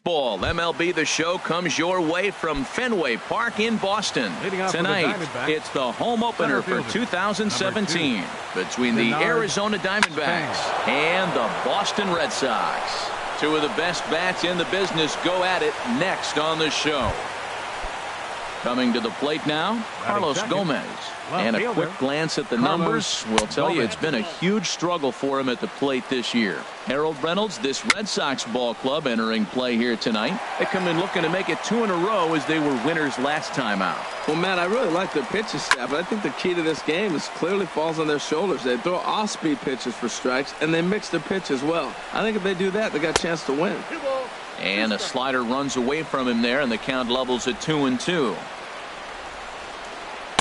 Baseball, MLB The Show, comes your way from Fenway Park in Boston. Tonight, it's the home opener for 2017 between the Arizona Diamondbacks and the Boston Red Sox. Two of the best bats in the business go at it next on the show. Coming to the plate now, Carlos Gomez. And a quick glance at the numbers will tell you it's been a huge struggle for him at the plate this year. Harold Reynolds, this Red Sox ball club entering play here tonight. They come in looking to make it 2 in a row as they were winners last time out. Well, Matt, I really like their pitching staff, but I think the key to this game is clearly falls on their shoulders. They throw off-speed pitches for strikes, and they mix their pitch as well. I think if they do that, they got a chance to win. And a slider runs away from him there, and the count levels at 2-2.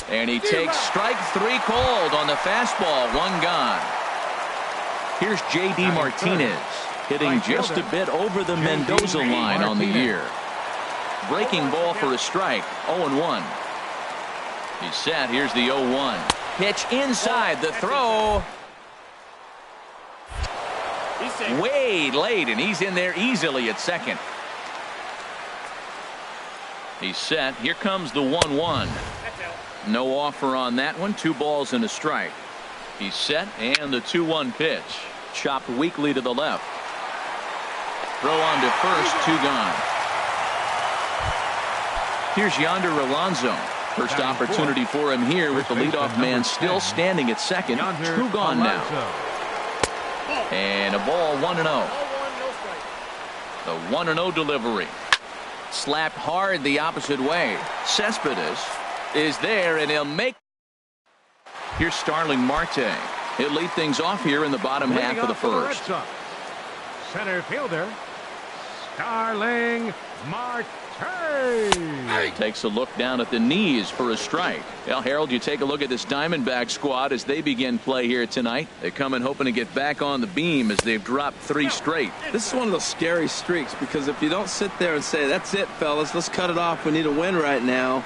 And he takes strike 3 called on the fastball. 1 gone. Here's J.D. Martinez hitting just a bit over the Mendoza line on the year. Breaking ball for a strike. 0-1. He's set. Here's the 0-1. Pitch inside. The throw. Way late, and he's in there easily at second. He's set. Here comes the 1-1. No offer on that one. 2 balls and a strike. He's set, and the 2-1 pitch. Chopped weakly to the left. Throw on to first. 2 gone. Here's Yonder Alonso. First opportunity for him here with the leadoff man still standing at second. 2 gone now. And a ball. 1-0. The 1-0 delivery. Slapped hard the opposite way. Cespedes is there, and he'll make. Here's Starling Marte. He'll lead things off here in the bottom half of the first. Center fielder Starling Marte. Takes a look down at the knees for a strike. Well, Harold, you take a look at this Diamondback squad as they begin play here tonight. They come in hoping to get back on the beam as they've dropped 3 straight. This is one of those scary streaks, because if you don't sit there and say, that's it, fellas, let's cut it off, we need a win right now,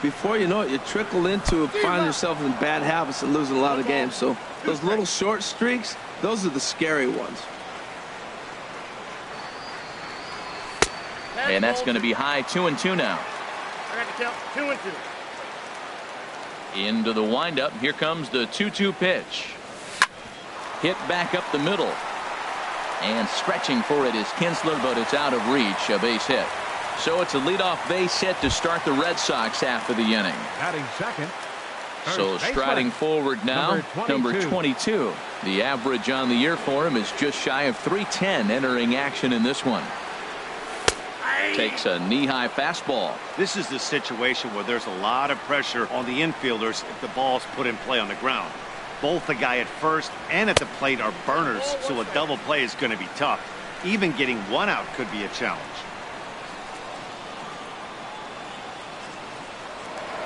before you know it, you trickle into finding yourself in bad habits and losing a lot of games. So those little short streaks, those are the scary ones. And that's going to be high. 2-2 now. I got to count 2-2. Into the windup. Here comes the 2-2 pitch. Hit back up the middle. And stretching for it is Kinsler, but it's out of reach. A base hit. So it's a leadoff base hit to start the Red Sox half of the inning. Batting second. So striding forward now, number 22. The average on the year for him is just shy of 310 entering action in this one. Takes a knee-high fastball. This is the situation where there's a lot of pressure on the infielders if the ball's put in play on the ground. Both the guy at first and at the plate are burners, so a double play is going to be tough. Even getting 1 out could be a challenge.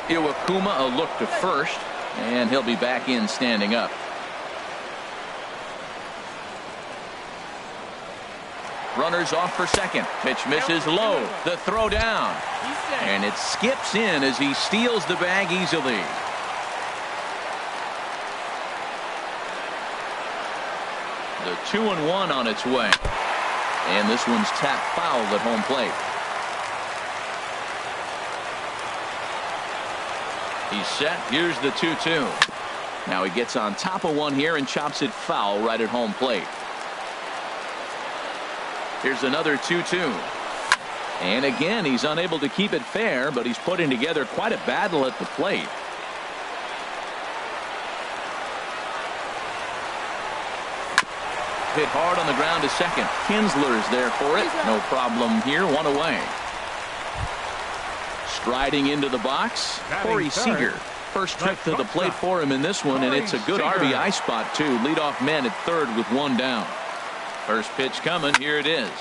Iwakuma a look to first, and he'll be back in standing up. Runners off for second. Pitch misses low. The throw down. And it skips in as he steals the bag easily. The 2-1 on its way. And this one's tapped foul at home plate. He's set. Here's the 2-2. Now he gets on top of one here and chops it foul right at home plate. Here's another 2-2. And again, he's unable to keep it fair, but he's putting together quite a battle at the plate. Hit hard on the ground to second. Kinsler's there for it. No problem here. 1 away. Striding into the box, Corey Seager. First trip to the plate for him in this one, and it's a good RBI spot, too. Leadoff man at third with 1 down. First pitch coming. Here it is.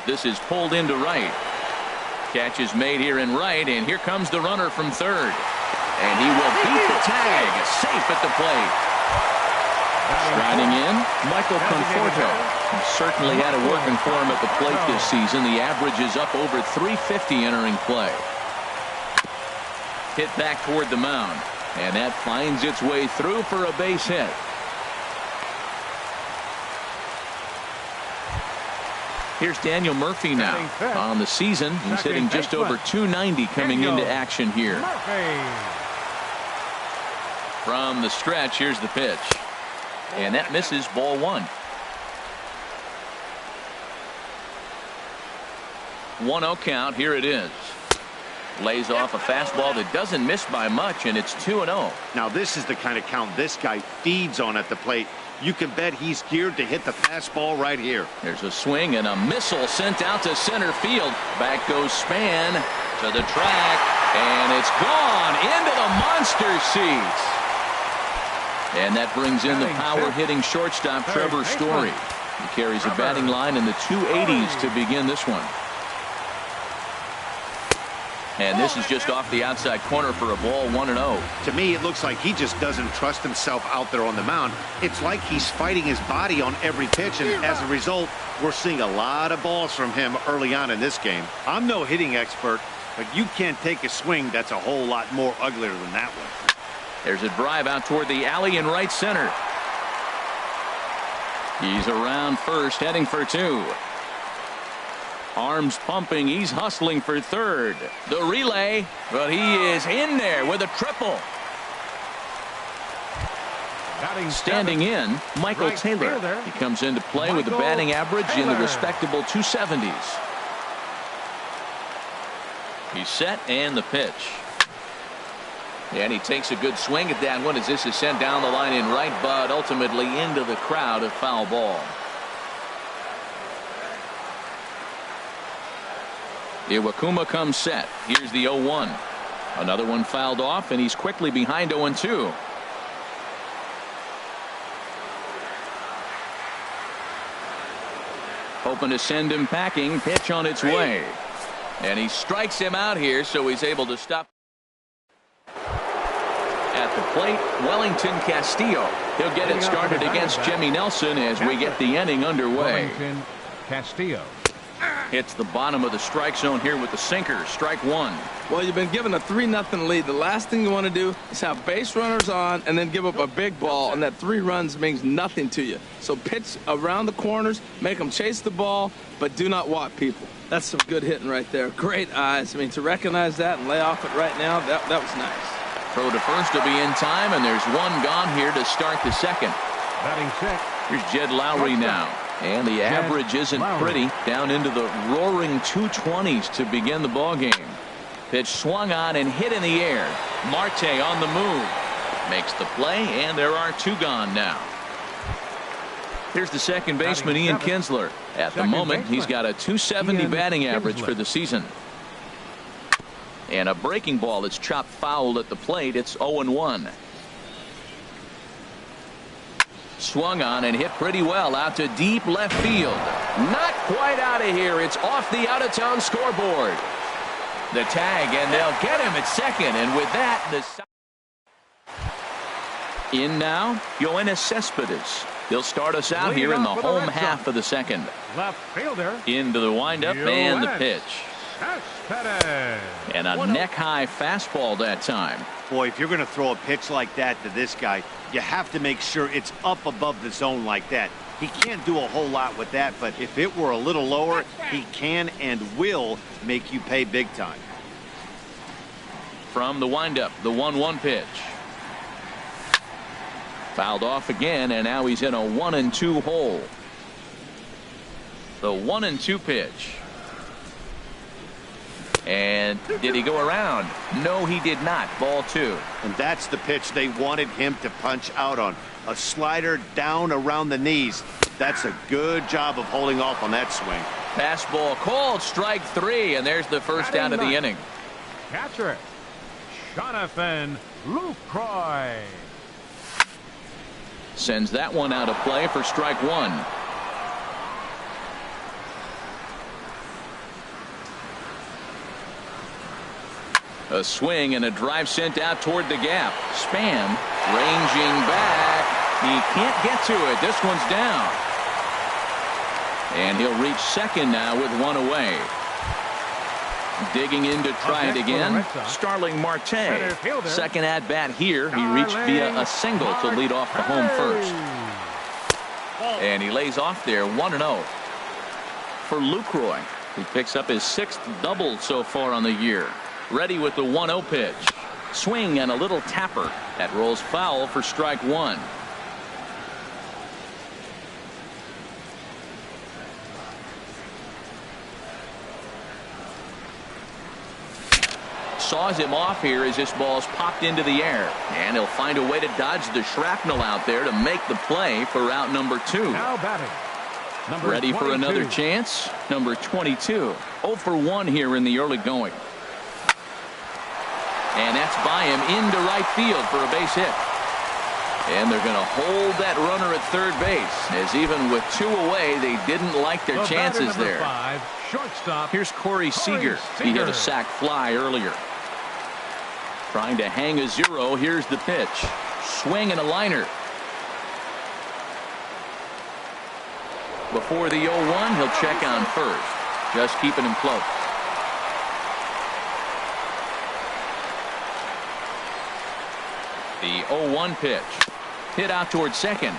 This is pulled into right. Catch is made here in right, and here comes the runner from third. And he will beat the tag. Safe at the plate. Striding in, Michael Conforto. He certainly had it working for him at the plate this season. The average is up over 350 entering play. Hit back toward the mound, and that finds its way through for a base hit. Here's Daniel Murphy now. On the season, he's hitting just over 290 coming into action here. From the stretch, here's the pitch. And that misses, ball one. 1-0 count. Here it is. Lays off a fastball that doesn't miss by much, and it's 2-0. Now this is the kind of count this guy feeds on at the plate. You can bet he's geared to hit the fastball right here. There's a swing and a missile sent out to center field. Back goes Span to the track, and it's gone into the monster seats. And that brings in the power-hitting shortstop Trevor Story. He carries a batting line in the 280s to begin this one. And this is just off the outside corner for a ball, 1-0. To me, it looks like he just doesn't trust himself out there on the mound. It's like he's fighting his body on every pitch, and as a result, we're seeing a lot of balls from him early on in this game. I'm no hitting expert, but you can't take a swing that's a whole lot more uglier than that one. There's a drive out toward the alley in right center. He's around first, heading for two. Arms pumping, he's hustling for third. The relay, but he is in there with a triple. Standing in, Michael Taylor. He comes into play with a batting average in the respectable 270s. He's set, and the pitch. And he takes a good swing at that one as this is sent down the line in right, but ultimately into the crowd, a foul ball. Iwakuma comes set. Here's the 0-1. Another one fouled off, and he's quickly behind 0-2. Hoping to send him packing. Pitch on its way. And he strikes him out here, so he's able to stop. At the plate, Wellington Castillo. He'll get it started against Jimmy Nelson as we get the inning underway. Wellington Castillo hits the bottom of the strike zone here with the sinker. Strike one. Well, you've been given a 3-0 lead. The last thing you want to do is have base runners on and then give up a big ball, and that 3 runs means nothing to you. So pitch around the corners, make them chase the ball, but do not walk people. That's some good hitting right there. Great eyes. I mean, to recognize that and lay off it right now, that was nice. Throw to first to be in time, and there's one gone here to start the second. batting sixth. Here's Jed Lowry now. And the average isn't pretty. Down into the roaring 220s to begin the ball game. Pitch swung on and hit in the air. Marte on the move. Makes the play, and there are 2 gone now. Here's the second baseman, Ian Kinsler. At the moment, he's got a 270 batting average for the season. And a breaking ball that's chopped foul at the plate. It's 0-1. Swung on and hit pretty well out to deep left field. Not quite out of here. It's off the out-of-town scoreboard. The tag, and they'll get him at second. And with that, in now, Yoenis Cespedes. He'll start us out here in the home half of the second. Left fielder. Into the windup and the pitch. Cespedes. And a neck-high fastball that time. Boy, if you're going to throw a pitch like that to this guy, you have to make sure it's up above the zone like that. He can't do a whole lot with that, but if it were a little lower, he can and will make you pay big time. From the windup, the 1-1 pitch. Fouled off again, and now he's in a 1-2 hole. The 1-2 pitch. And did he go around? No, he did not. Ball 2. And that's the pitch they wanted him to punch out on. A slider down around the knees. That's a good job of holding off on that swing. Fastball called, strike 3, and there's the first down of the inning. Catcher, Jonathan Lucroy. Sends that one out of play for strike 1. A swing and a drive sent out toward the gap. Span ranging back. He can't get to it. This one's down. And he'll reach second now with 1 away. Digging in to try it again. Starling Marte. Second at bat here. He reached via a single to lead off the home first. And he lays off there 1-0. for Lucroy. He picks up his 6th double so far on the year. Ready with the 1-0 pitch. Swing and a little tapper. That rolls foul for strike one. Saws him off here as this ball's popped into the air. And he'll find a way to dodge the shrapnel out there to make the play for out number 2. Now batting. Number Ready 22. for another chance. Number 22. 0 for 1 here in the early going. And that's by him into right field for a base hit. And they're going to hold that runner at third base, as even with 2 away, they didn't like their chances there. 5, shortstop. Here's Corey Seager. He hit a sac fly earlier. Trying to hang a 0. Here's the pitch. Swing and a liner. Before the 0-1, he'll check on first. Just keeping him close. The 0-1 pitch. Hit out towards second.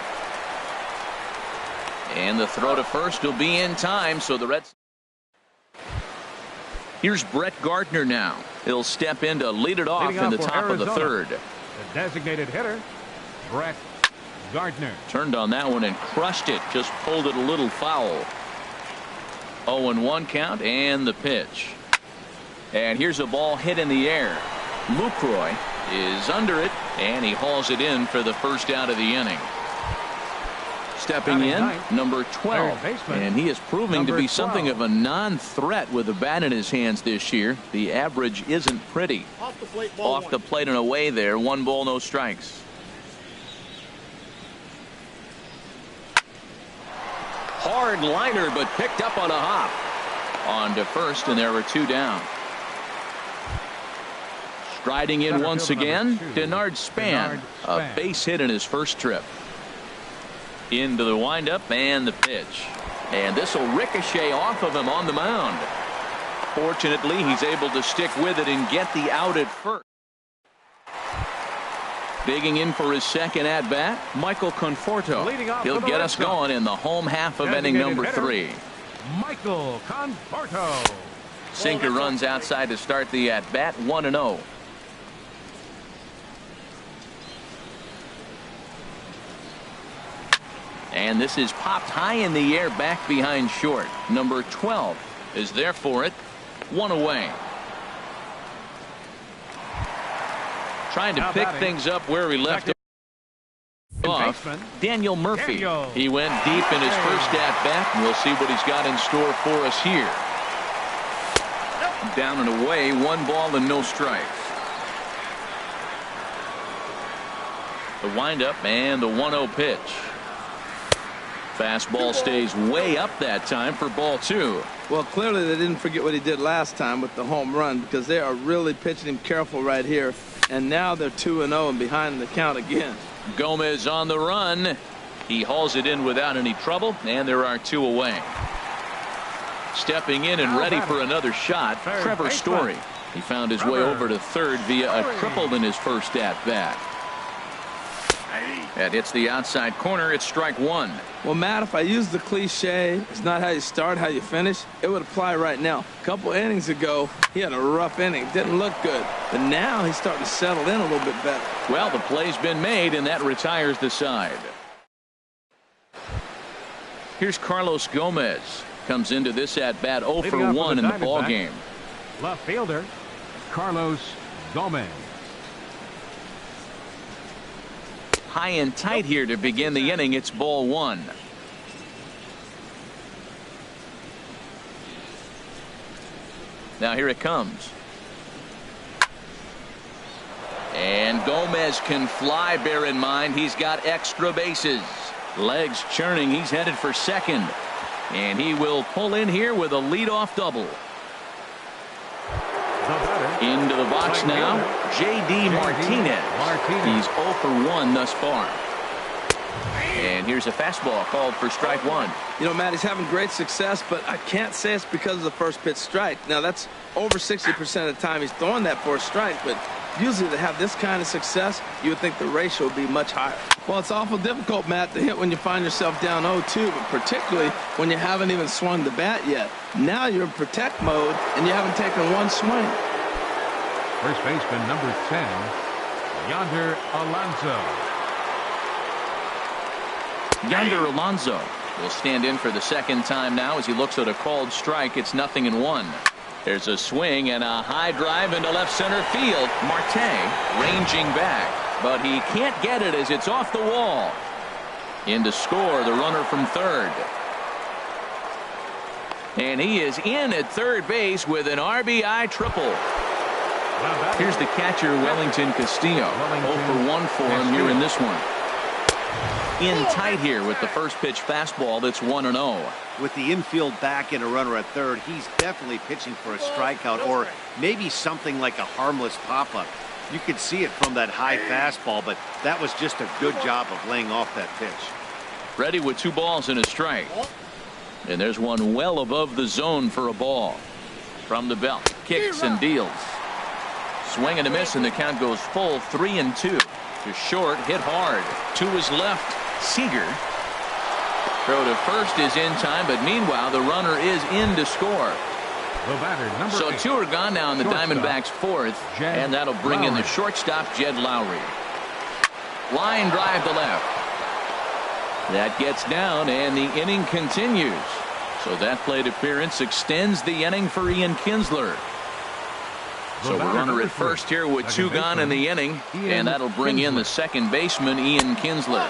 And the throw to first will be in time, so the Reds. Here's Brett Gardner now. He'll step in to lead it off in the top of the third. The designated hitter, Brett Gardner. Turned on that one and crushed it. Just pulled it a little foul. 0-1 count and the pitch. And here's a ball hit in the air. Lucroy is under it, and he hauls it in for the first out of the inning. Stepping in, number 12, and he is proving to be something of a non-threat with the bat in his hands this year. The average isn't pretty. Off the plate and away there. 1 ball, no strikes. Hard liner, but picked up on a hop. On to first, and there were 2 down. Striding in once again, Denard Span, a base hit in his first trip. Into the windup and the pitch. And this will ricochet off of him on the mound. Fortunately, he's able to stick with it and get the out at first. Digging in for his second at-bat, Michael Conforto. He'll get us going in the home half of inning number 3. Michael Conforto. Sinker runs outside to start the at-bat. 1-0. And this is popped high in the air back behind short. Number 12 is there for it. 1 away. Trying to pick things up where he left off. Daniel Murphy. He went deep in his first at bat, and we'll see what he's got in store for us here. Down and away, 1 ball and no strikes. The windup and the 1-0 pitch. Fastball stays way up that time for ball 2. Well, clearly they didn't forget what he did last time with the home run, because they are really pitching him careful right here. And now they're 2-0 and behind in the count again. Gomez on the run. He hauls it in without any trouble, and there are 2 away. Stepping in and ready for another shot, Trevor Story. He found his way over to third via a triple in his first at-bat. That hits the outside corner. It's strike 1. Well, Matt, if I use the cliche, it's not how you start, how you finish, it would apply right now. A couple innings ago, he had a rough inning. Didn't look good. But now he's starting to settle in a little bit better. Well, the play's been made, and that retires the side. Here's Carlos Gomez. Comes into this at-bat 0 for 1 in the ballgame. Left fielder, Carlos Gomez. High and tight here to begin the inning. It's ball 1. Now here it comes. And Gomez can fly, bear in mind he's got extra bases. Legs churning. He's headed for second. And he will pull in here with a leadoff double. Into the box now, J.D. Martinez. He's 0 for 1 thus far. And here's a fastball called for strike one. You know, Matt, he's having great success, but I can't say it's because of the first pitch strike. Now, that's over 60% of the time he's throwing that for a strike, but usually to have this kind of success, you would think the ratio would be much higher. Well, it's awful difficult, Matt, to hit when you find yourself down 0-2, but particularly when you haven't even swung the bat yet. Now you're in protect mode, and you haven't taken one swing. First baseman number 10, Yonder Alonso. Yonder Alonso will stand in for the second time now as he looks at a called strike. It's 0-1. There's a swing and a high drive into left center field. Marte ranging back, but he can't get it as it's off the wall. In to score the runner from third. And he is in at third base with an RBI triple. Here's the catcher, Wellington Castillo. 0 for 1 for him here in this one. In tight here with the first pitch fastball. That's 1-0. With the infield back and a runner at third, he's definitely pitching for a strikeout or maybe something like a harmless pop-up. You could see it from that high fastball, but that was just a good job of laying off that pitch. Ready with 2 balls and a strike. And there's one well above the zone for a ball. From the belt, kicks and deals. Swing and a miss, and the count goes full. 3-2. To short, hit hard. To his left, Seager. Throw to first is in time, but meanwhile the runner is in to score. So 2 are gone now in the Diamondbacks' fourth, and that'll bring in the shortstop, Jed Lowry. Line drive to left. That gets down, and the inning continues. So that plate appearance extends the inning for Ian Kinsler. So a runner at first here with 2 gone in the inning, and that'll bring in the second baseman, Ian Kinsler.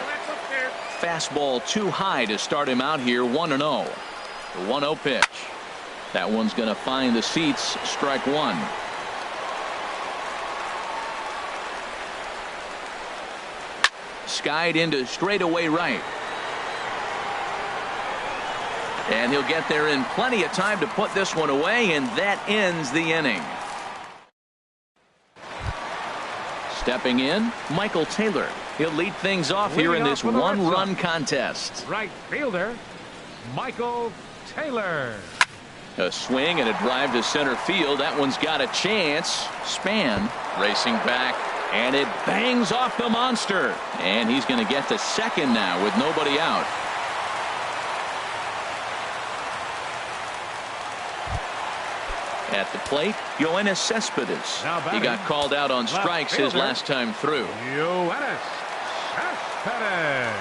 Fastball too high to start him out here. 1-0. The 1-0 pitch. That one's going to find the seats. Strike one. Skied into straightaway right. And he'll get there in plenty of time to put this one away, and that ends the inning. Stepping in, Michael Taylor. He'll lead things off here in this one-run contest. Right fielder, Michael Taylor. A swing and a drive to center field. That one's got a chance. Span racing back, and it bangs off the monster. And he's going to get to second now with nobody out. At the plate, Yoenis Cespedes. He got called out on strikes his last time through. Yoenis Cespedes.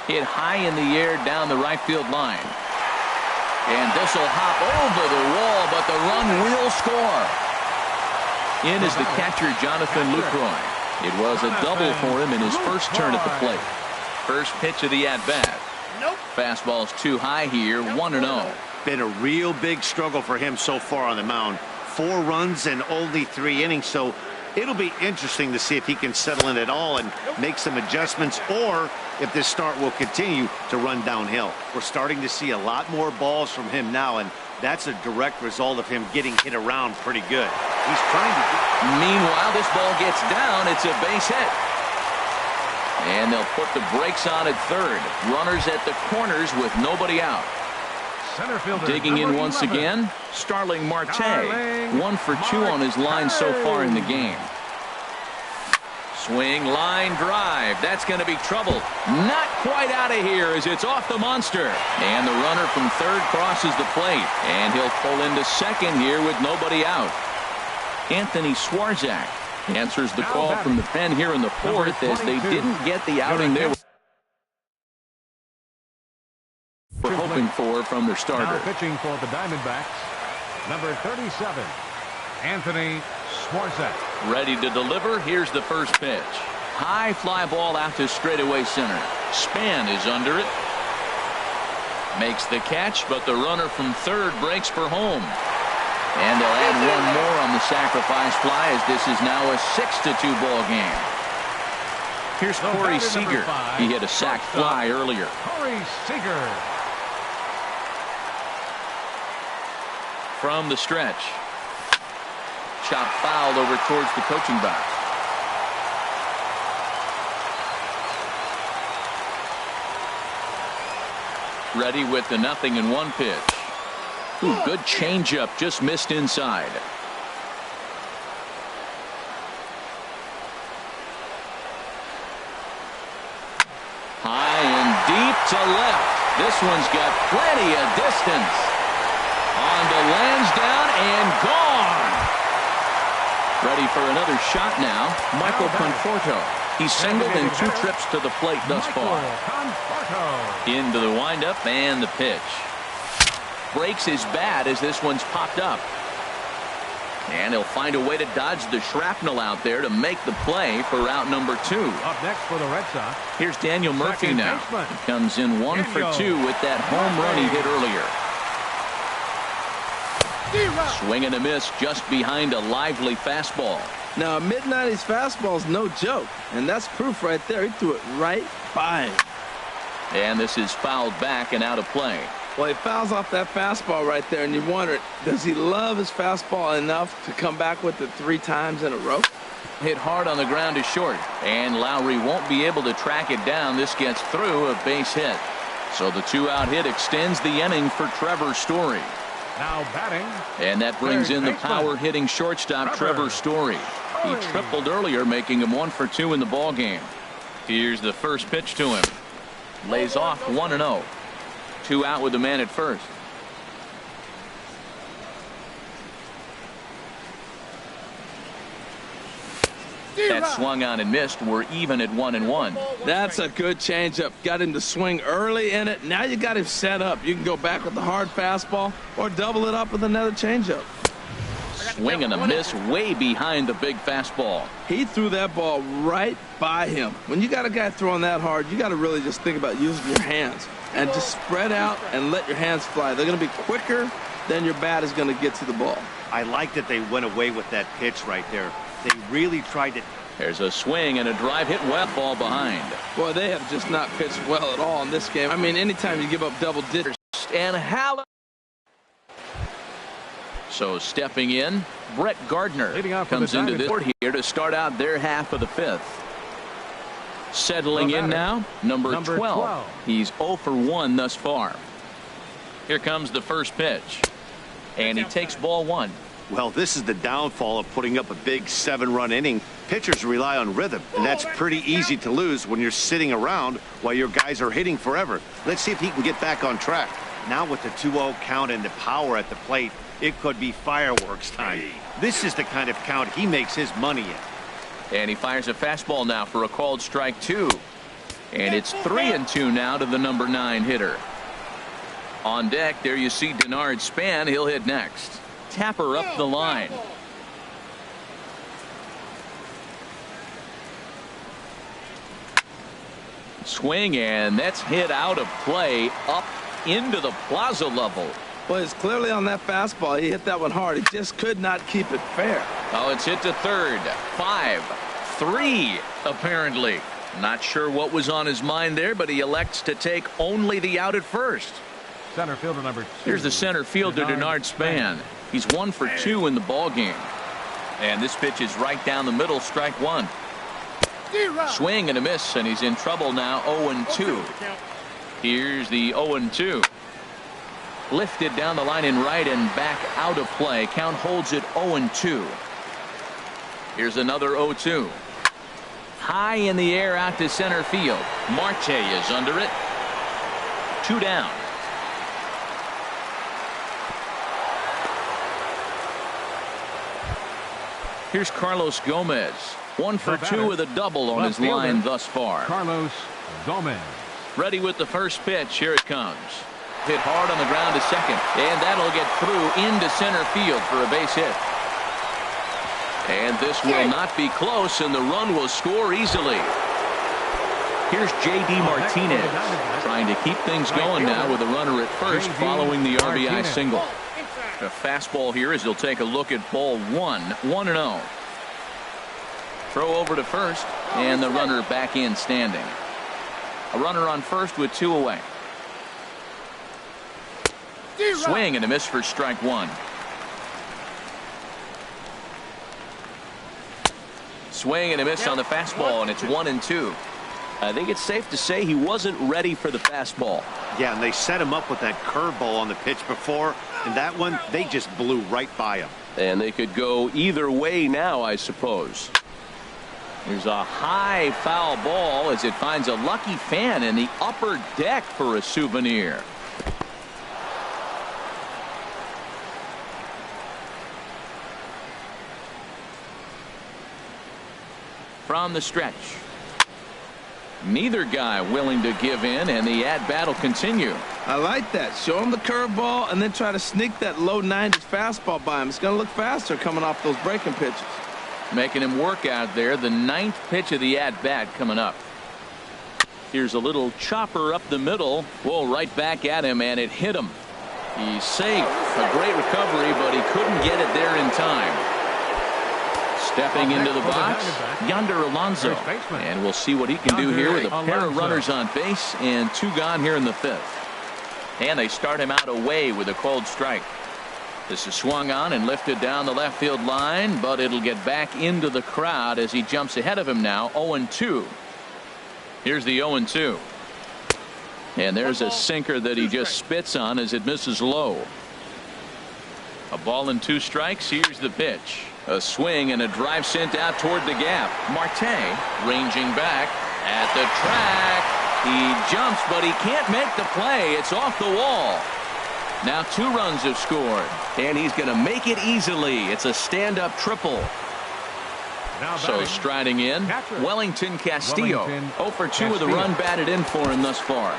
Hit high in the air down the right field line. And this will hop over the wall, but the run will score. In is the catcher, Jonathan Lucroy. It was a double for him in his first turn at the plate. First pitch of the at-bat. Fastball's too high here. 1-0. Been a real big struggle for him so far on the mound. 4 runs and only 3 innings, so it'll be interesting to see if he can settle in at all and make some adjustments, or if this start will continue to run downhill. We're starting to see a lot more balls from him now, and that's a direct result of him getting hit around pretty good. He's trying to. Meanwhile, this ball gets down. It's a base hit. And they'll put the brakes on at third. Runners at the corners with nobody out. Center fielder, digging in once 11. again, Starling Marte. 1 for 2 on his line so far in the game. Swing, line drive. That's going to be trouble. Not quite out of here as it's off the monster. And the runner from third crosses the plate. And he'll pull into second here with nobody out. Anthony Swarzak answers the call from the pen here in the fourth as they didn't get the outing they were hoping for from their starter. Now pitching for the Diamondbacks, number 37, Anthony Swarzak. Ready to deliver. Here's the first pitch. High fly ball out to straightaway center. Span is under it. Makes the catch, but the runner from third breaks for home. And they'll add one more on the sacrifice fly as this is now a 6-2 ball game. Here's Corey Seager. He hit a sac fly earlier. Corey Seager. From the stretch. Shot fouled over towards the coaching box. Ready with the 0-1 pitch. Ooh, good changeup, just missed inside. High and deep to left. This one's got plenty of distance. On to Lansdowne and gone. Ready for another shot now. Michael Conforto. He's singled in 2 trips to the plate thus far. Into the windup and the pitch. Breaks his bat as this one's popped up. And he'll find a way to dodge the shrapnel out there to make the play for out number 2. Up next for the Red Sox. Here's Daniel Murphy now. He comes in 1 for 2 with that home run he hit earlier. Swing and a miss just behind a lively fastball. Now, a mid-90s fastball is no joke, and that's proof right there. He threw it right by him. And this is fouled back and out of play. Well, he fouls off that fastball right there, and you wonder, does he love his fastball enough to come back with it 3 times in a row? Hit hard on the ground to short, and Lowry won't be able to track it down. This gets through, a base hit. So the 2-out hit extends the inning for Trevor Story. Now batting. And that brings in the power-hitting shortstop Trevor Story. He tripled earlier, making him 1 for 2 in the ballgame. Here's the first pitch to him. Lays off 1-0. 2 out with the man at first. That swung on and missed. We're even at 1-1. That's a good changeup. Got him to swing early in it. Now you got him set up. You can go back with the hard fastball or double it up with another changeup. Swing and a miss way behind the big fastball. He threw that ball right by him. When you got a guy throwing that hard, you got to really just think about using your hands and just spread out and let your hands fly. They're going to be quicker than your bat is going to get to the ball. I like that they went away with that pitch right there. They really tried to. There's a swing and a drive hit well, ball behind. Boy, they have just not pitched well at all in this game. I mean, anytime you give up double digits. And Hall. So stepping in, Brett Gardner comes into this court here to start out their half of the 5th. Settling in now, number 12. He's 0 for 1 thus far. Here comes the first pitch. And he takes ball 1. Well, this is the downfall of putting up a big 7-run inning. Pitchers rely on rhythm, and that's pretty easy to lose when you're sitting around while your guys are hitting forever. Let's see if he can get back on track. Now with the 2-0 count and the power at the plate, it could be fireworks time. This is the kind of count he makes his money in. And he fires a fastball now for a called strike 2. And it's 3-2 now to the number 9 hitter. On deck, there you see Denard Span. He'll hit next. Tapper up the line. Swing, and that's hit out of play up into the plaza level. Well, it's clearly on that fastball. He hit that one hard. He just could not keep it fair. Oh, it's hit to third. 5-3, apparently. Not sure what was on his mind there, but he elects to take only the out at first. Center fielder number 2. Here's the center fielder, Denard Span. He's 1 for 2 in the ball game. And this pitch is right down the middle, strike 1. Swing and a miss, and he's in trouble now, 0-2. Here's the 0-2. Lifted down the line in right and back out of play. Count holds it 0-2. Here's another 0-2. High in the air out to center field. Marte is under it. 2 down. Here's Carlos Gomez. 1 for 2 with a double on his line thus far. Carlos Gomez. Ready with the first pitch. Here it comes. Hit hard on the ground to second. And that'll get through into center field for a base hit. And this will not be close, and the run will score easily. Here's J.D. Martinez trying to keep things going now with a runner at first following the RBI single. A fastball here as he'll take a look at ball 1. 1-0. Throw over to first, and the runner back in standing. A runner on first with 2 away. Swing and a miss for strike 1. Swing and a miss on the fastball, and it's 1-2. I think it's safe to say he wasn't ready for the fastball. Yeah, and they set him up with that curveball on the pitch before, and that one, they just blew right by him. And they could go either way now, I suppose. There's a high foul ball as it finds a lucky fan in the upper deck for a souvenir. From the stretch. Neither guy willing to give in, and the at-bat will continue. I like that. Show him the curveball and then try to sneak that low 90s fastball by him. It's going to look faster coming off those breaking pitches. Making him work out there. The 9th pitch of the at-bat coming up. Here's a little chopper up the middle. Whoa, right back at him, and it hit him. He's safe. A great recovery, but he couldn't get it there in time. Stepping into the box, Yonder Alonso. And we'll see what he can do here with a pair of runners on base and 2 gone here in the 5th. And they start him out away with a cold strike. This is swung on and lifted down the left field line, but it'll get back into the crowd as he jumps ahead of him now. 0-2. Here's the 0-2. And there's a sinker that he just spits on as it misses low. A ball and 2 strikes. Here's the pitch. A swing and a drive sent out toward the gap. Marte ranging back at the track. He jumps, but he can't make the play. It's off the wall. Now 2 runs have scored, and he's going to make it easily. It's a stand-up triple. So striding in, Wellington Castillo. 0 for 2 with a run batted in for him thus far.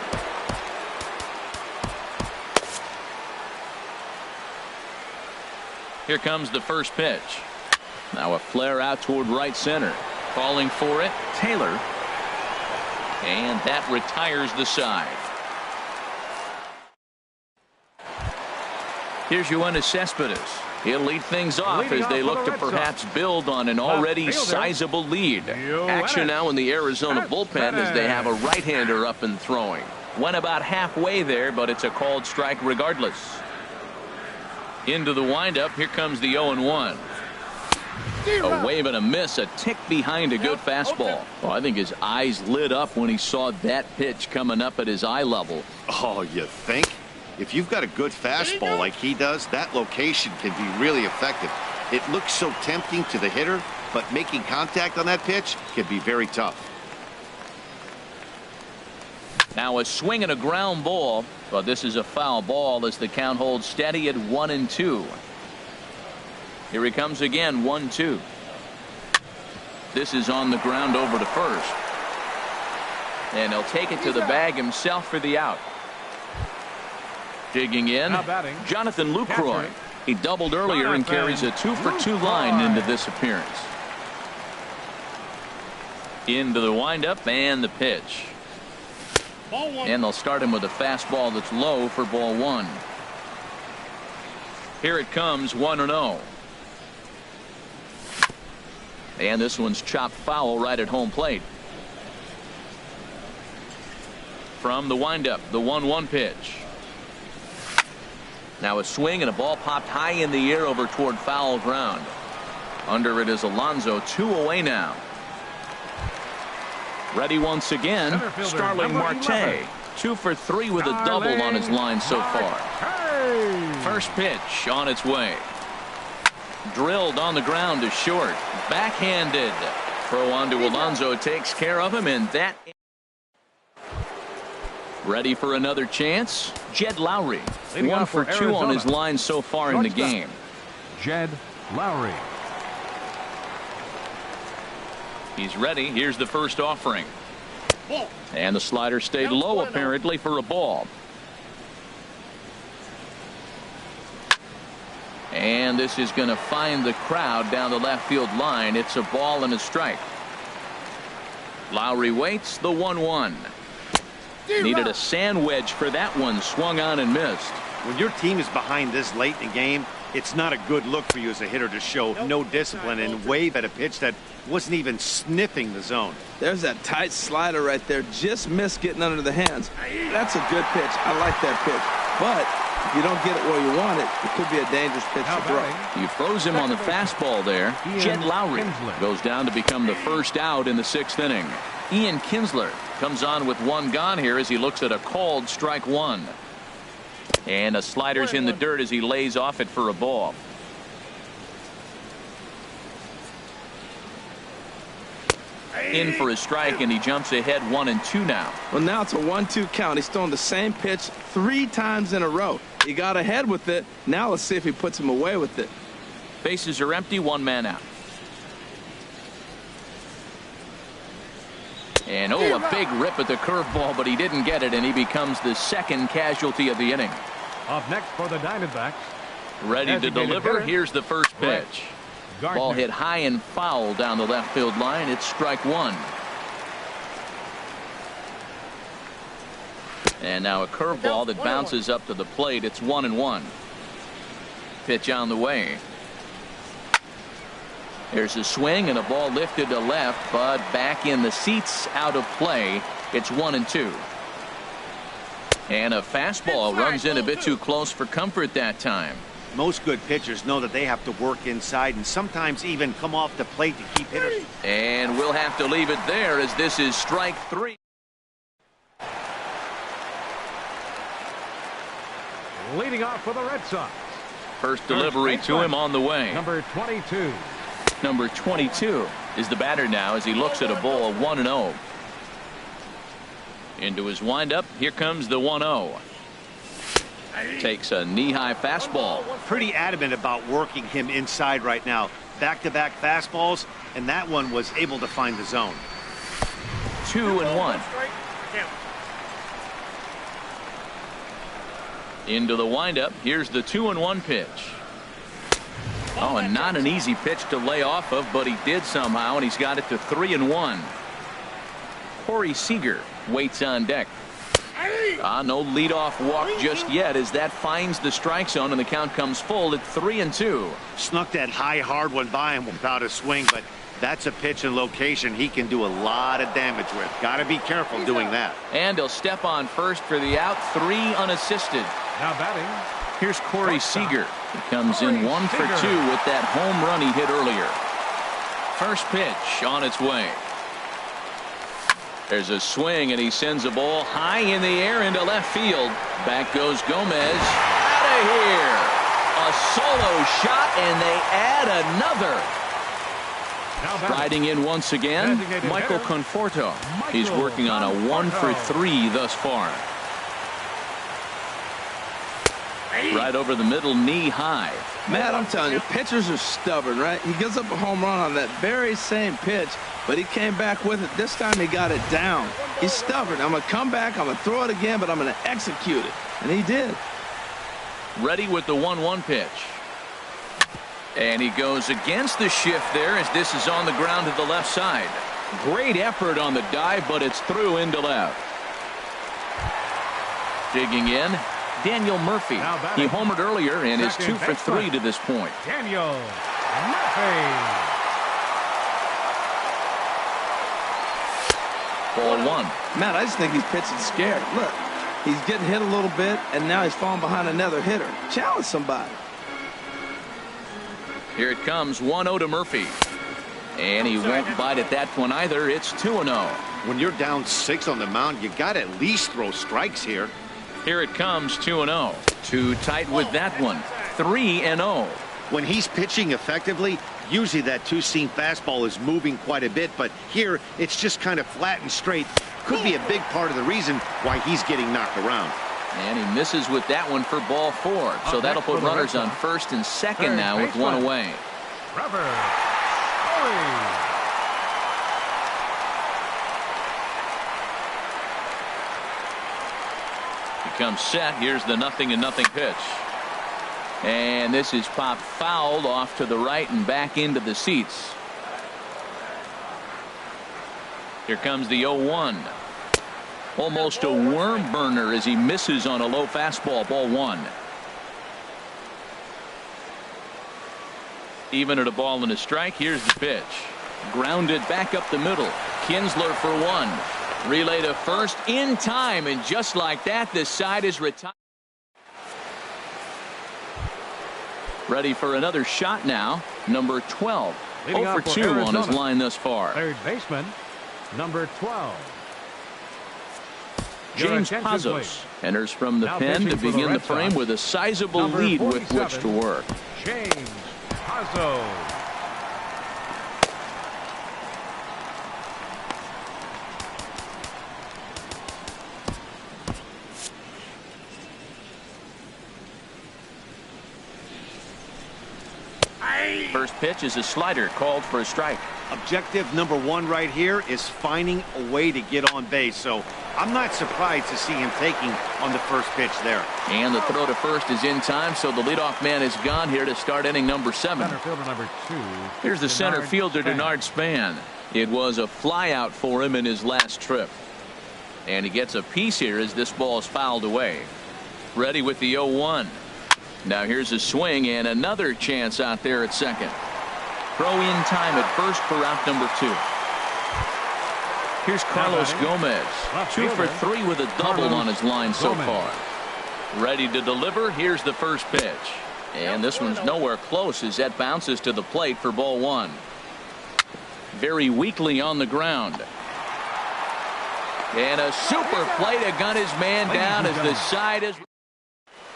Here comes the first pitch. Now a flare out toward right center. Calling for it, Taylor. And that retires the side. Here's Yoenis Cespedes. He'll lead things off as they look to perhaps build on an already sizable lead. Action now in the Arizona bullpen as they have a right-hander up and throwing. Went about halfway there, but it's a called strike regardless. Into the windup. Here comes the 0-1. A wave and a miss, a tick behind a good fastball. Well, I think his eyes lit up when he saw that pitch coming up at his eye level. Oh, you think? If you've got a good fastball like he does, that location can be really effective. It looks so tempting to the hitter, but making contact on that pitch can be very tough. Now a swing and a ground ball, but this is a foul ball as the count holds steady at 1-2. Here he comes again, 1-2. This is on the ground over to first. And he'll take it to the bag himself for the out. Digging in, Jonathan Lucroy. He doubled earlier and carries a 2 for 2 line into this appearance. Into the windup and the pitch. And they'll start him with a fastball that's low for ball 1. Here it comes, 1-0. And this one's chopped foul right at home plate. From the windup, the 1-1 pitch. Now a swing and a ball popped high in the air over toward foul ground. Under it is Alonso. 2 away now. Ready once again, Starling Marte. 2 for 3 with a double on his line so far. First pitch on its way. Drilled on the ground to short. Backhanded. Throw on to Alonso takes care of him, and that. Ready for another chance. Jed Lowry. 1 for 2 on his line so far in the game. Jed Lowry. He's ready. Here's the first offering. And the slider stayed low apparently for a ball. And this is going to find the crowd down the left field line. It's a ball and a strike. Lowry waits, the 1-1. Needed a sand wedge for that one. Swung on and missed. When your team is behind this late in the game, it's not a good look for you as a hitter to show no discipline and wave at a pitch that wasn't even sniffing the zone. There's that tight slider right there. Just missed getting under the hands. That's a good pitch. I like that pitch. But if you don't get it where you want it, it could be a dangerous pitch to throw. You froze him on the fastball there. Jed Lowry goes down to become the first out in the 6th inning. Ian Kinsler comes on with one gone here as he looks at a called strike one. And a slider's in the dirt as he lays off it for a ball. In for a strike, and he jumps ahead 1-2 now. Well, now it's a 1-2 count. He's thrown the same pitch 3 times in a row. He got ahead with it. Now let's see if he puts him away with it. Bases are empty, 1 man out. And a big rip at the curveball, but he didn't get it, and he becomes the second casualty of the inning. Up next for the Diamondbacks. Ready to deliver. Here's the first pitch. Ball hit high and foul down the left field line. It's strike one. And now a curveball that bounces up to the plate. It's 1-1. Pitch on the way. There's a swing and a ball lifted to left, but back in the seats, out of play. It's 1-2. And a fastball runs in a bit too close for comfort that time. Most good pitchers know that they have to work inside and sometimes even come off the plate to keep hitters. And we'll have to leave it there as this is strike 3. Leading off for the Red Sox. First delivery to him on the way. Number 22. Number 22 is the batter now as he looks at a ball 1-0. Into his windup. Here comes the 1-0. Takes a knee-high fastball. Pretty adamant about working him inside right now. Back-to-back fastballs, and that one was able to find the zone. 2-1. Into the windup. Here's the 2-1 pitch. Oh, and not an easy pitch to lay off of, but he did somehow, and he's got it to 3-1. Corey Seager waits on deck. No leadoff walk just yet as that finds the strike zone, and the count comes full at 3-2. Snuck that high, hard one by him without a swing, but that's a pitch and location he can do a lot of damage with. Got to be careful doing that. And he'll step on first for the out. 3 unassisted. Now batting. Here's Corey Seager. He comes in 1 for 2 with that home run he hit earlier. First pitch on its way. There's a swing, and he sends a ball high in the air into left field. Back goes Gomez. Out of here. A solo shot, and they add another. Riding in once again, Michael Conforto. He's working on a 1 for 3 thus far. Right over the middle, knee high. Matt, I'm telling you, pitchers are stubborn, right? He gives up a home run on that very same pitch, but he came back with it. This time he got it down. He's stubborn. I'm going to come back, I'm going to throw it again, but I'm going to execute it. And he did. Ready with the 1-1 pitch. And he goes against the shift there as this is on the ground to the left side. Great effort on the dive, but it's through into left. Digging in, Daniel Murphy. He homered earlier and is 2 for 3 to this point. Daniel Murphy. Ball 1. Matt, I just think he's pitching scared. Look, he's getting hit a little bit, and now he's falling behind another hitter. Challenge somebody. Here it comes, 1-0 to Murphy. And he won't bite at that one either. It's 2-0. When you're down 6 on the mound, you got to at least throw strikes here. Here it comes, 2-0. Too tight with that one. 3-0. When he's pitching effectively, usually that two-seam fastball is moving quite a bit, but here it's just kind of flat and straight. Could be a big part of the reason why he's getting knocked around. And he misses with that one for ball 4. So that'll put runners on first and second now with 1 away. He comes set. Here's the 0-0 pitch. And this is popped fouled off to the right and back into the seats. Here comes the 0-1. Almost a worm burner as he misses on a low fastball. Ball 1. Even at a ball and a strike. Here's the pitch. Grounded back up the middle. Kinsler for 1. Relay to first in time, and just like that, this side is retired. Ready for another shot now. Number 12. 0 for 2 on his line thus far. Third baseman number 12. James Pazos enters from the pen to begin the frame with a sizable lead with which to work. James Pazos. First pitch is a slider called for a strike. Objective number one right here is finding a way to get on base. So I'm not surprised to see him taking on the first pitch there. And the throw to first is in time, so the leadoff man is gone here to start inning number 7. Center fielder number 2. Here's the center fielder, Denard Span. It was a flyout for him in his last trip. And he gets a piece here as this ball is fouled away. Ready with the 0-1. Now here's a swing and another chance out there at second. Throw in time at first for out number 2. Here's Carlos Gomez. 2 for 3 with a double on his line so far. Ready to deliver. Here's the first pitch. And this one's nowhere close as that bounces to the plate for ball 1. Very weakly on the ground. And a super play to gun his man down as the side is.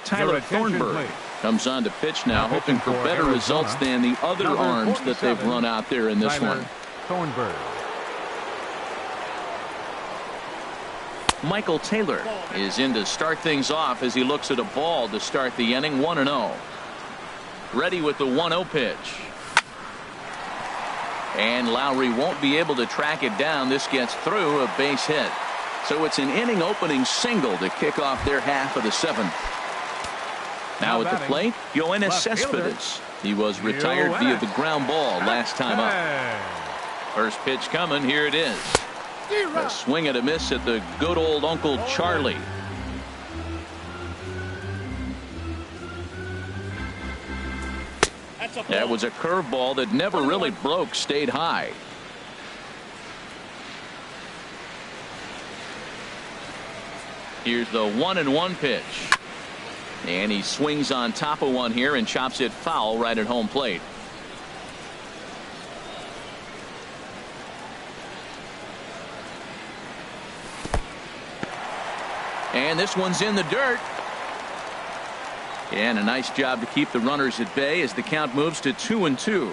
Tyler Thornburg comes on to pitch now, hoping for better results than the other arms that they've run out there in this one. Thornburg. Michael Taylor is in to start things off as he looks at a ball to start the inning. 1-0. Ready with the 1-0 pitch. And Lowry won't be able to track it down. This gets through, a base hit. So it's an inning opening single to kick off their half of the 7th. Now at the plate, Yoenis Cespedes. He was retired via the ground ball last time up. First pitch coming. Here it is. A swing and a miss at the good old Uncle Charlie. That was a curveball that never really broke, stayed high. Here's the 1-1 pitch. And he swings on top of one here and chops it foul right at home plate. And this one's in the dirt. And a nice job to keep the runners at bay as the count moves to 2-2.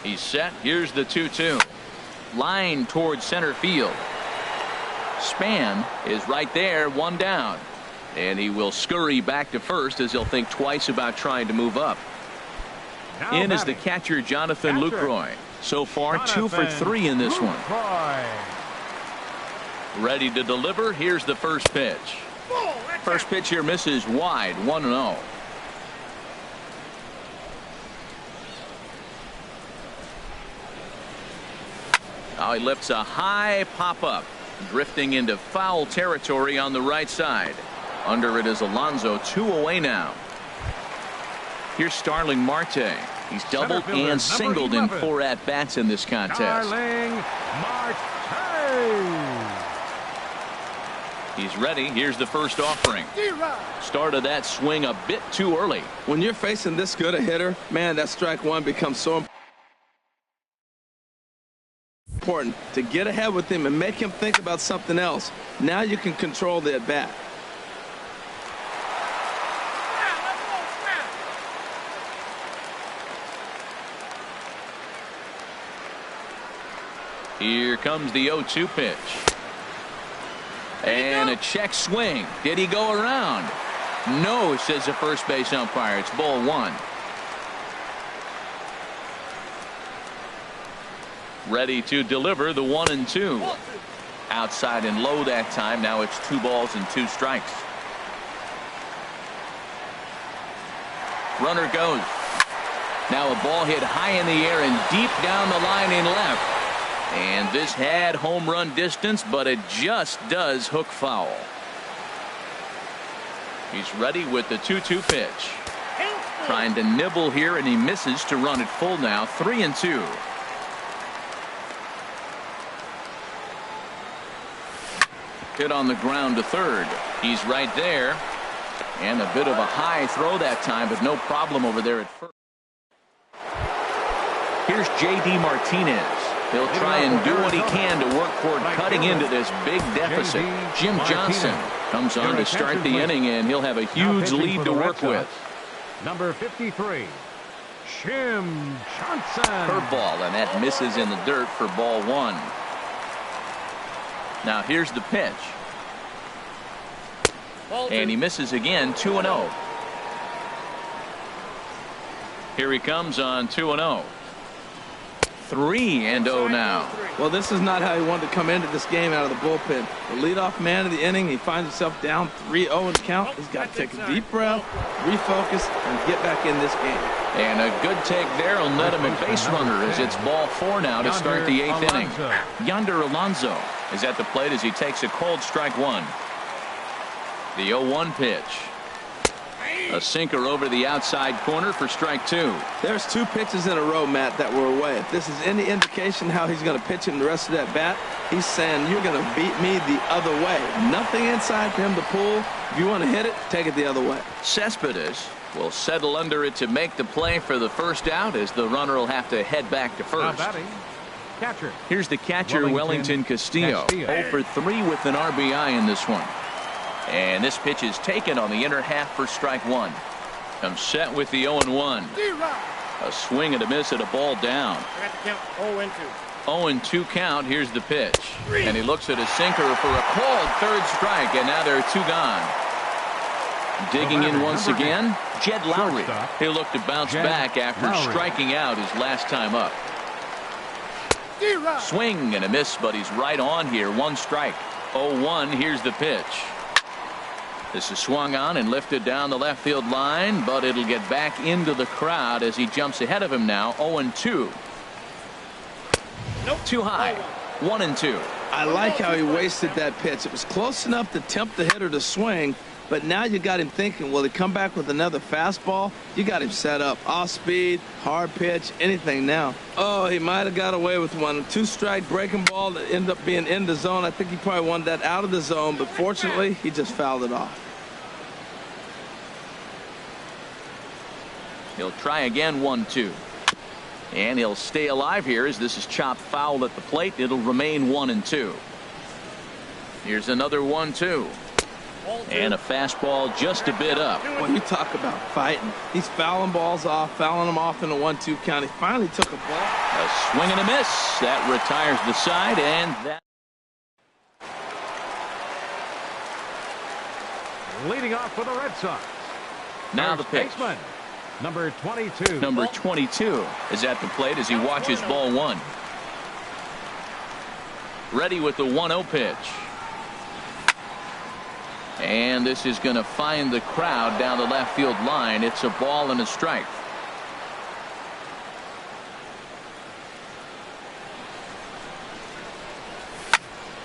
He's set. Here's the 2-2. Line towards center field. Span is right there, 1 down. And he will scurry back to first as he'll think twice about trying to move up. In is the catcher, Jonathan Lucroy. So far, 2 for 3 in this one. Ready to deliver. Here's the first pitch. First pitch here misses wide. 1-0. Now he lifts a high pop up, drifting into foul territory on the right side. Under it is Alonso. 2 away now. Here's Starling Marte. He's doubled and singled in 4 at-bats in this contest. Starling Marte. He's ready. Here's the first offering. Started that swing a bit too early. When you're facing this good a hitter, man, that strike one becomes so important to get ahead with him and make him think about something else. Now you can control the at-bat. Here comes the 0-2 pitch. And a check swing. Did he go around? No, says the first base umpire. It's ball 1. Ready to deliver the 1-2. Outside and low that time. Now it's 2 balls and 2 strikes. Runner goes. Now a ball hit high in the air and deep down the line in left. And this had home run distance, but it just does hook foul. He's ready with the 2-2 pitch. Trying to nibble here, and he misses to run it full now. 3-2. Hit on the ground to third. He's right there. And a bit of a high throw that time, but no problem over there at first. Here's J.D. Martinez. He'll try and do what he can to work toward cutting into this big deficit. Jim Johnson comes on to start the inning, and he'll have a huge lead to work with. Number 53, Jim Johnson. Curveball, and that misses in the dirt for ball one. Now here's the pitch. And he misses again, 2-0. Here he comes on 2-0. 3-0 now. Well, this is not how he wanted to come into this game out of the bullpen. The leadoff man of the inning, he finds himself down 3-0 in the count. He's got to take a deep breath, refocus, and get back in this game. And a good take there will net him a base runner as it's ball four now to start the eighth inning. Yonder Alonso is at the plate as he takes a cold strike one. The 0-1 pitch. A sinker over the outside corner for strike two. There's two pitches in a row, Matt, that were away. If this is any indication how he's going to pitch him the rest of that bat, he's saying you're going to beat me the other way. Nothing inside for him to pull. If you want to hit it, take it the other way. Cespedes will settle under it to make the play for the first out as the runner will have to head back to first. Catcher. Here's the catcher, Wellington Castillo. 0 for 3 with an RBI in this one. And this pitch is taken on the inner half for strike one. Comes set with the 0-1. A swing and a miss at a ball down. 0-2 count. Here's the pitch. And he looks at a sinker for a called third strike, and now there are two gone. Digging in once again, Jed Lowry. He'll look to bounce back after striking out his last time up. Swing and a miss, but he's right on here. One strike. 0-1. Here's the pitch. This is swung on and lifted down the left field line, but it'll get back into the crowd as he jumps ahead of him now. 0-2. Too high. 1-2. I like how he wasted that pitch. It was close enough to tempt the hitter to swing, but now you got him thinking, will he come back with another fastball? You got him set up. Off speed, hard pitch, anything now. Oh, he might have got away with one. Two-strike breaking ball that ended up being in the zone. I think he probably wanted that out of the zone, but fortunately, he just fouled it off. He'll try again, 1-2. And he'll stay alive here as this is chopped foul at the plate. It'll remain 1-2. Here's another 1-2. And a fastball just a bit up. When you talk about fighting, he's fouling balls off, fouling them off in a 1-2 count. He finally took a ball. A swing and a miss. That retires the side, and that. Leading off for the Red Sox. Now the pitch. Baseman, number 22. Number 22 is at the plate as he watches ball one. Ready with the 1-0 pitch. And this is going to find the crowd down the left field line. It's a ball and a strike.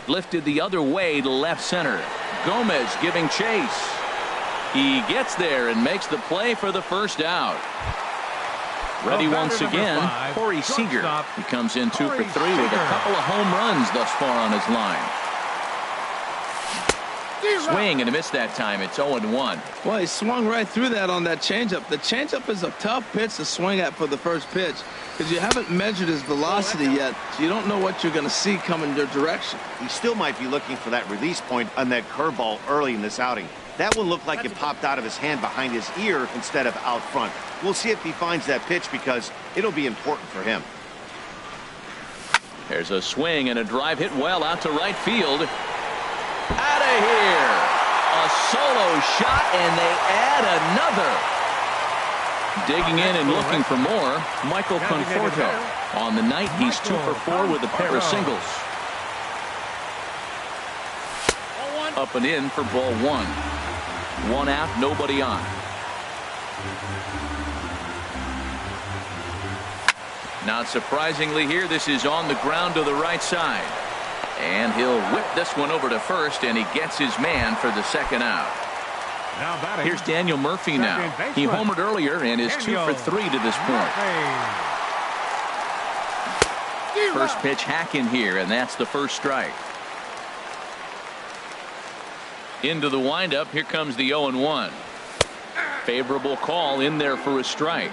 Lifted the other way to left center. Gomez giving chase. He gets there and makes the play for the first out. Ready once again, Corey Seager. He comes in 2 for 3 with a couple of home runs thus far on his line. Swing and a miss that time. It's 0-1. Well, he swung right through that on that changeup. The changeup is a tough pitch to swing at for the first pitch because you haven't measured his velocity yet, so you don't know what you're going to see coming your direction. He still might be looking for that release point on that curveball early in this outing. That one looked like it popped out of his hand behind his ear instead of out front. We'll see if he finds that pitch because it'll be important for him. There's a swing and a drive hit well out to right field. Out of here. A solo shot, and they add another. Digging in and looking for more, Michael Conforto. On the night, he's 2 for 4 with a pair of singles. Up and in for ball one. 1 out, nobody on. Not surprisingly here, this is on the ground to the right side. And he'll whip this one over to first, and he gets his man for the second out. Here's Daniel Murphy now. He homered earlier and is 2 for 3 to this point. First pitch hack in here, and that's the first strike. Into the windup, here comes the 0-1. Favorable call in there for a strike.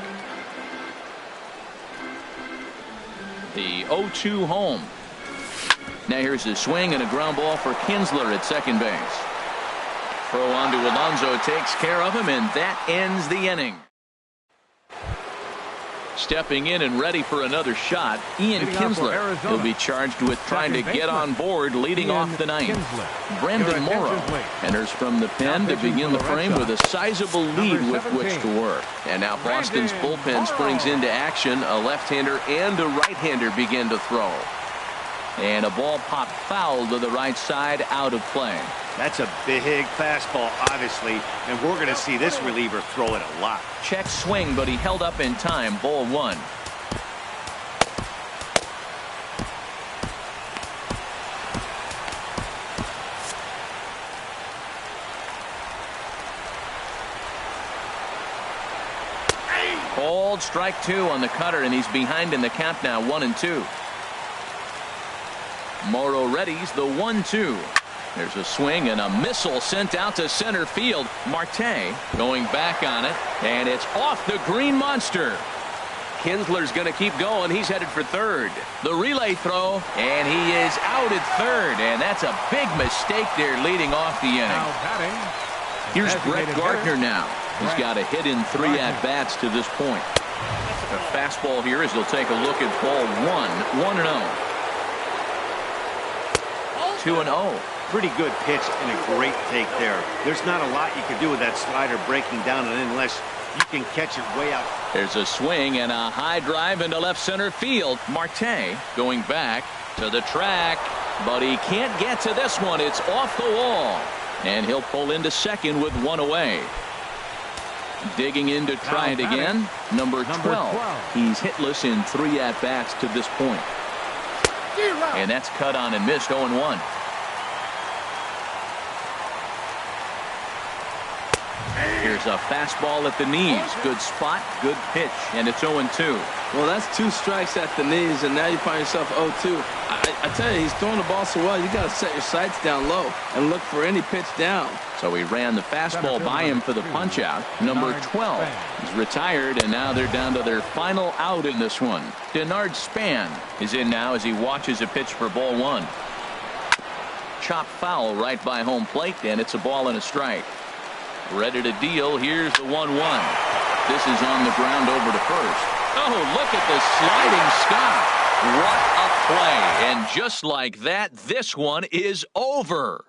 The 0-2 home. Now here's a swing and a ground ball for Kinsler at second base. Throw on to Alonso takes care of him, and that ends the inning. Stepping in and ready for another shot, Ian Kinsler. He'll be charged with trying to get on board leading off the ninth. Brendan Morrow enters from the pen to begin the frame with a sizable lead with which to work. And now Boston's bullpen springs into action. A left-hander and a right-hander begin to throw. And a ball popped foul to the right side, out of play. That's a big fastball, obviously, and we're going to see this reliever throw it a lot. Check swing, but he held up in time. Ball one. Called strike two on the cutter, and he's behind in the count now, 1-2. Morrow readies the 1-2. There's a swing and a missile sent out to center field. Marte going back on it, and it's off the green monster. Kinsler's going to keep going. He's headed for third. The relay throw, and he is out at third, and that's a big mistake there leading off the inning. Here's Brett Gardner now. He's got a hit in 3 at-bats to this point. A fastball here as he'll take a look at ball 1-0. 2-0. Pretty good pitch and a great take there. There's not a lot you can do with that slider breaking down and unless you can catch it way out. There's a swing and a high drive into left center field. Marte going back to the track, but he can't get to this one. It's off the wall, and he'll pull into second with one away. Digging in to try it again, number 12. He's hitless in 3 at-bats to this point. And that's cut on and missed. 0-1. Here's a fastball at the knees. Good spot, good pitch, and it's 0-2. Well, that's 2 strikes at the knees, and now you find yourself 0-2. I tell you, he's throwing the ball so well, you got to set your sights down low and look for any pitch down. So he ran the fastball by him for the punch-out. Number 12 is retired, and now they're down to their final out in this one. Denard Span is in now as he watches a pitch for ball 1. Chop foul right by home plate, and it's a ball and a strike. Ready to deal. Here's the 1-1. This is on the ground over to first. Oh, look at the sliding stop. What a play. And just like that, this one is over.